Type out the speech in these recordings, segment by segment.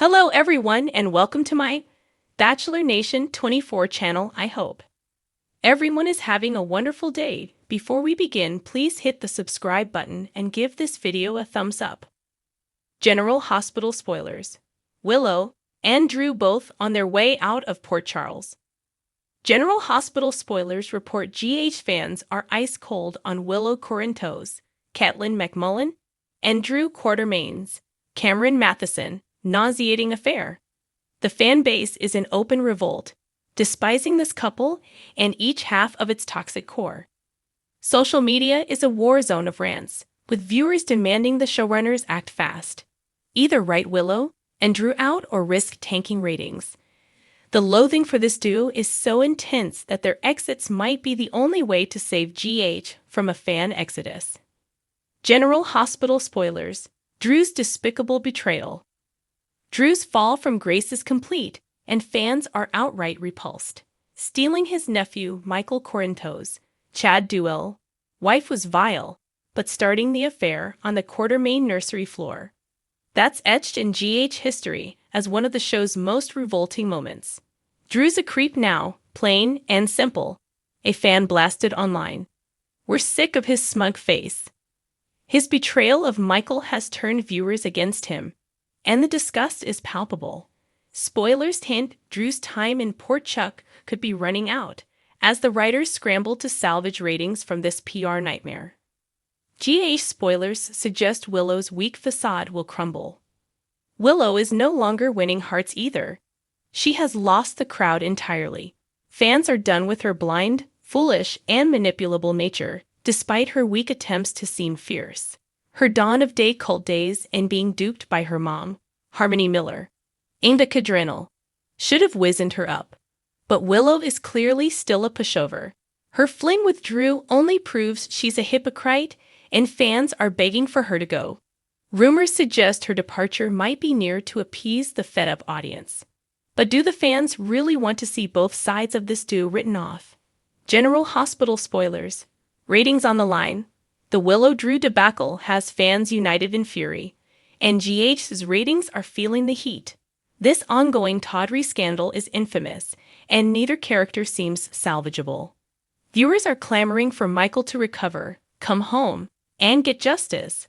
Hello everyone and welcome to my Bachelor Nation 24 channel. I hope everyone is having a wonderful day. Before we begin, please hit the subscribe button and give this video a thumbs up. General Hospital spoilers. Willow and Drew both on their way out of Port Charles. General Hospital spoilers report GH fans are ice cold on Willow Corinthos, Caitlin McMullen, and Drew Quartermain's Cameron Matheson nauseating affair. The fan base is in open revolt, despising this couple and each half of its toxic core. Social media is a war zone of rants, with viewers demanding the showrunners act fast. Either write Willow and Drew out or risk tanking ratings. The loathing for this duo is so intense that their exits might be the only way to save GH from a fan exodus. General Hospital spoilers. Drew's despicable betrayal. Drew's fall from grace is complete, and fans are outright repulsed. Stealing his nephew, Michael Corinthos, Chad Duell, wife was vile, but starting the affair on the Quartermain nursery floor. That's etched in GH history as one of the show's most revolting moments. Drew's a creep now, plain and simple, a fan blasted online. We're sick of his smug face. His betrayal of Michael has turned viewers against him, and the disgust is palpable. Spoilers hint Drew's time in Port Chuck could be running out, as the writers scramble to salvage ratings from this PR nightmare. GH spoilers suggest Willow's weak facade will crumble. Willow is no longer winning hearts either. She has lost the crowd entirely. Fans are done with her blind, foolish, and manipulable nature, despite her weak attempts to seem fierce. Her dawn of day cult days and being duped by her mom, Harmony Miller, Inda Cadrenal, should have wizened her up. But Willow is clearly still a pushover. Her fling with Drew only proves she's a hypocrite, and fans are begging for her to go. Rumors suggest her departure might be near to appease the fed-up audience. But do the fans really want to see both sides of this duo written off? General Hospital spoilers. Ratings on the line. The Willow-Drew debacle has fans united in fury, and GH's ratings are feeling the heat. This ongoing tawdry scandal is infamous, and neither character seems salvageable. Viewers are clamoring for Michael to recover, come home, and get justice.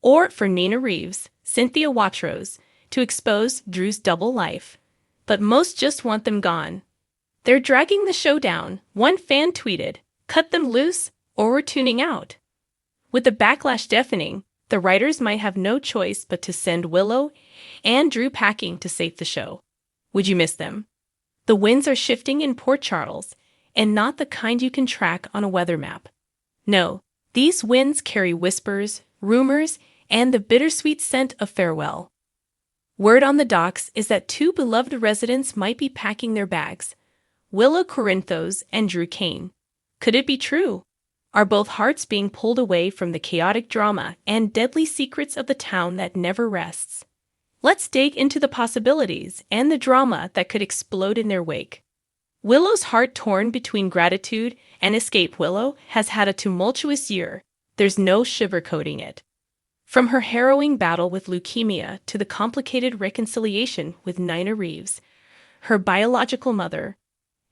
Or for Nina Reeves, Cynthia Watros, to expose Drew's double life. But most just want them gone. They're dragging the show down. One fan tweeted, "Cut them loose, or we're tuning out." With the backlash deafening, the writers might have no choice but to send Willow and Drew packing to save the show. Would you miss them? The winds are shifting in Port Charles, and not the kind you can track on a weather map. No, these winds carry whispers, rumors, and the bittersweet scent of farewell. Word on the docks is that two beloved residents might be packing their bags, Willow Corinthos and Drew Cain. Could it be true? Are both hearts being pulled away from the chaotic drama and deadly secrets of the town that never rests? Let's dig into the possibilities and the drama that could explode in their wake. Willow's heart torn between gratitude and escape. Willow has had a tumultuous year. There's no sugarcoating it. From her harrowing battle with leukemia to the complicated reconciliation with Nina Reeves, her biological mother,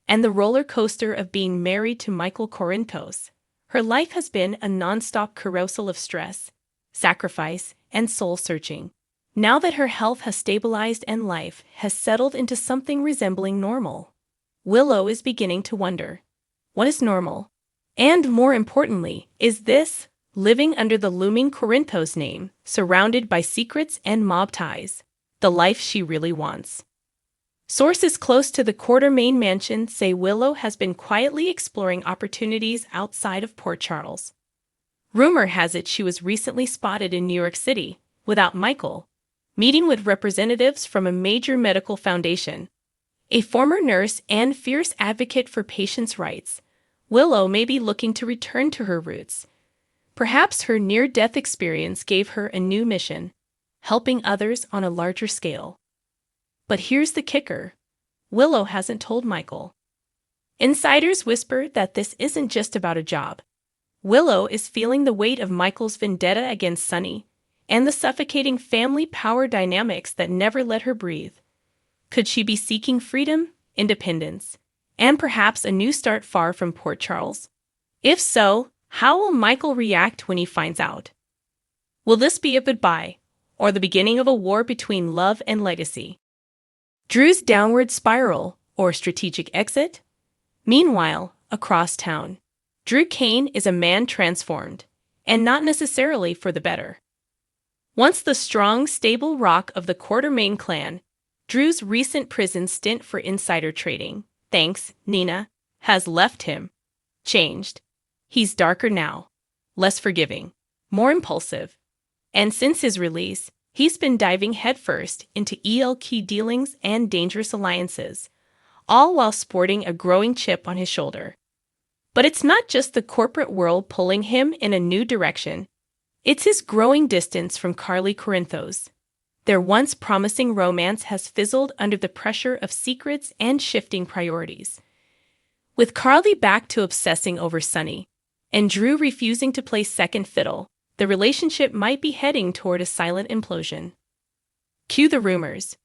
and the roller coaster of being married to Michael Corinthos, her life has been a non-stop carousel of stress, sacrifice, and soul-searching. Now that her health has stabilized and life has settled into something resembling normal, Willow is beginning to wonder, what is normal? And more importantly, is this, living under the looming Corinthos name, surrounded by secrets and mob ties, the life she really wants? Sources close to the Quartermain mansion say Willow has been quietly exploring opportunities outside of Port Charles. Rumor has it she was recently spotted in New York City, without Michael, meeting with representatives from a major medical foundation. A former nurse and fierce advocate for patients' rights, Willow may be looking to return to her roots. Perhaps her near-death experience gave her a new mission, helping others on a larger scale. But here's the kicker. Willow hasn't told Michael. Insiders whisper that this isn't just about a job. Willow is feeling the weight of Michael's vendetta against Sunny, and the suffocating family power dynamics that never let her breathe. Could she be seeking freedom, independence, and perhaps a new start far from Port Charles? If so, how will Michael react when he finds out? Will this be a goodbye, or the beginning of a war between love and legacy? Drew's downward spiral, or strategic exit? Meanwhile, across town, Drew Kane is a man transformed, and not necessarily for the better. Once the strong, stable rock of the Quartermain clan, Drew's recent prison stint for insider trading, thanks, Nina, has left him changed. He's darker now, less forgiving, more impulsive. And since his release, he's been diving headfirst into ELK dealings and dangerous alliances, all while sporting a growing chip on his shoulder. But it's not just the corporate world pulling him in a new direction. It's his growing distance from Carly Corinthos. Their once promising romance has fizzled under the pressure of secrets and shifting priorities. With Carly back to obsessing over Sonny, and Drew refusing to play second fiddle, the relationship might be heading toward a silent implosion. Cue the rumors.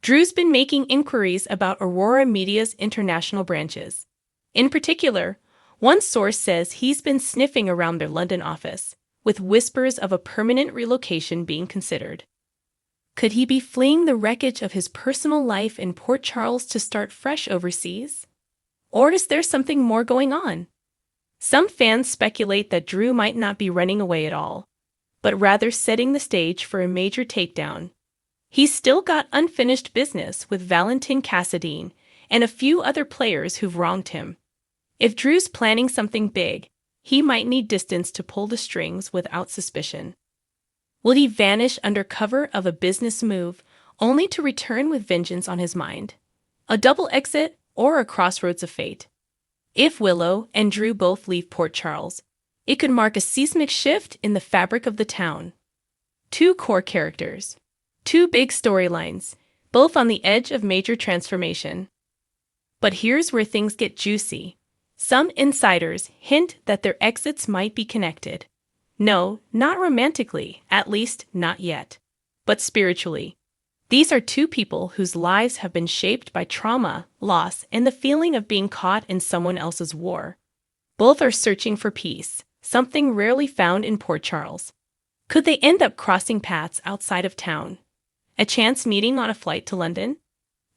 Drew's been making inquiries about Aurora Media's international branches. In particular, one source says he's been sniffing around their London office, with whispers of a permanent relocation being considered. Could he be fleeing the wreckage of his personal life in Port Charles to start fresh overseas? Or is there something more going on? Some fans speculate that Drew might not be running away at all, but rather setting the stage for a major takedown. He's still got unfinished business with Valentin Cassadine and a few other players who've wronged him. If Drew's planning something big, he might need distance to pull the strings without suspicion. Will he vanish under cover of a business move, only to return with vengeance on his mind? A double exit or a crossroads of fate? If Willow and Drew both leave Port Charles, it could mark a seismic shift in the fabric of the town. Two core characters, two big storylines, both on the edge of major transformation. But here's where things get juicy. Some insiders hint that their exits might be connected. No, not romantically, at least not yet, but spiritually. These are two people whose lives have been shaped by trauma, loss, and the feeling of being caught in someone else's war. Both are searching for peace, something rarely found in Port Charles. Could they end up crossing paths outside of town? A chance meeting on a flight to London?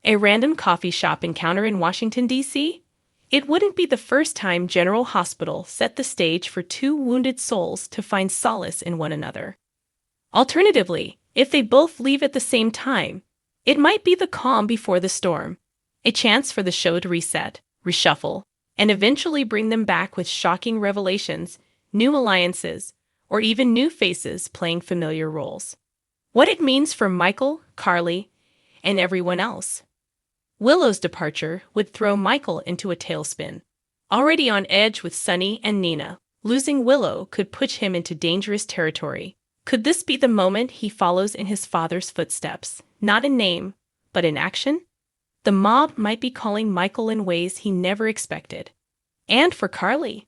A random coffee shop encounter in Washington, D.C.? It wouldn't be the first time General Hospital set the stage for two wounded souls to find solace in one another. Alternatively, if they both leave at the same time, it might be the calm before the storm, a chance for the show to reset, reshuffle, and eventually bring them back with shocking revelations, new alliances, or even new faces playing familiar roles. What it means for Michael, Carly, and everyone else. Willow's departure would throw Michael into a tailspin. Already on edge with Sonny and Nina, losing Willow could push him into dangerous territory. Could this be the moment he follows in his father's footsteps, not in name, but in action? The mob might be calling Michael in ways he never expected. And for Carly,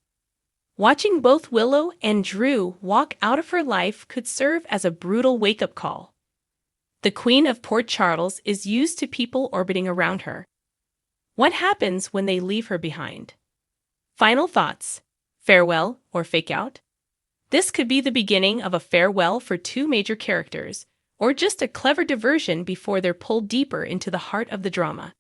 watching both Willow and Drew walk out of her life could serve as a brutal wake-up call. The Queen of Port Charles is used to people orbiting around her. What happens when they leave her behind? Final thoughts. Farewell or fake out? This could be the beginning of a farewell for two major characters, or just a clever diversion before they're pulled deeper into the heart of the drama.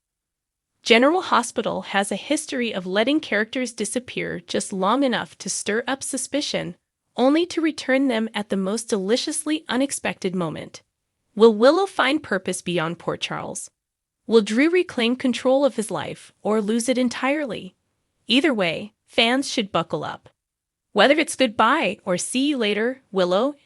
General Hospital has a history of letting characters disappear just long enough to stir up suspicion, only to return them at the most deliciously unexpected moment. Will Willow find purpose beyond Port Charles? Will Drew reclaim control of his life or lose it entirely? Either way, fans should buckle up. Whether it's goodbye or see you later, Willow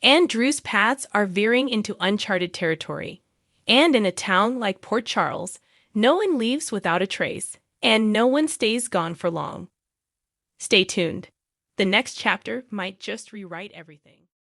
and Drew's paths are veering into uncharted territory. And in a town like Port Charles, no one leaves without a trace, and no one stays gone for long. Stay tuned. The next chapter might just rewrite everything.